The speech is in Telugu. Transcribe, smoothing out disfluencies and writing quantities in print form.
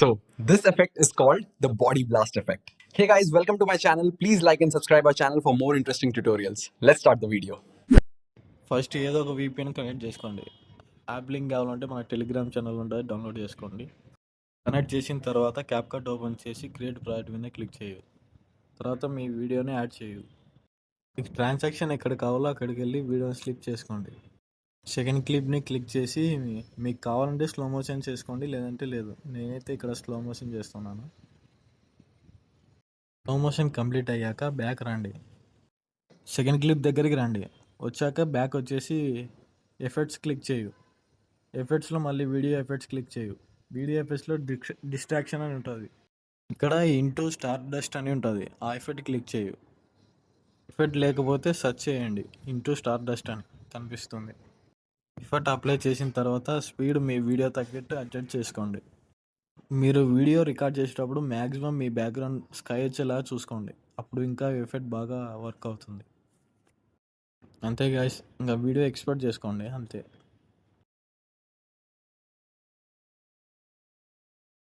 So, this effect is called the body blast effect. Hey guys, welcome to my channel. Please like and subscribe our channel for more interesting tutorials. Let's start the video. First ఏదో ఒక VPN కనెక్ట్ చేసుకోండి. యాప్ లింక్ కావాలంటే మన టెలిగ్రామ్ ఛానల్ ఉంటుంది, డౌన్లోడ్ చేసుకోండి. కనెక్ట్ చేసిన తర్వాత క్యాప్కట్ ఓపెన్ చేసి క్రియేట్ ప్రాజెక్ట్ మీద క్లిక్ చేయు. తర్వాత మీ వీడియోని యాడ్ చేయు. మీకు ట్రాన్సాక్షన్ ఎక్కడ కావాలో అక్కడికి వెళ్ళి వీడియోని స్లిప్ చేసుకోండి. సెకండ్ క్లిప్ని క్లిక్ చేసి మీకు కావాలంటే స్లో మోషన్ చేసుకోండి, లేదంటే లేదు. నేనైతే ఇక్కడ స్లో మోషన్ చేస్తున్నాను. స్లో మోషన్ కంప్లీట్ అయ్యాక బ్యాక్ రండి. సెకండ్ క్లిప్ దగ్గరికి రండి. వచ్చాక బ్యాక్ వచ్చేసి ఎఫెక్ట్స్ క్లిక్ చేయు. ఎఫెక్ట్స్లో మళ్ళీ వీడియో ఎఫెక్ట్స్ క్లిక్ చేయు. వీడియో ఎఫెక్ట్స్లో డిస్ట్రాక్షన్ అని ఉంటుంది. ఇక్కడ ఇంటూ స్టార్ డస్ట్ అని ఉంటుంది. ఆ ఎఫెక్ట్ క్లిక్ చేయు. ఎఫెక్ట్ లేకపోతే సెర్చ్ చేయండి, ఇంటూ స్టార్ డస్ట్ అని కనిపిస్తుంది. ఎఫెక్ట్ అప్లై చేసిన తర్వాత స్పీడ్ మీ వీడియో తగ్గట్టు అడ్జస్ట్ చేసుకోండి. మీరు వీడియో రికార్డ్ చేసేటప్పుడు మ్యాక్సిమం మీ బ్యాక్గ్రౌండ్ స్కై వచ్చేలా చూసుకోండి. అప్పుడు ఇంకా ఎఫెక్ట్ బాగా వర్క్ అవుతుంది. అంతే గాయ్స్, ఇంకా వీడియో ఎక్స్పోర్ట్ చేసుకోండి, అంతే.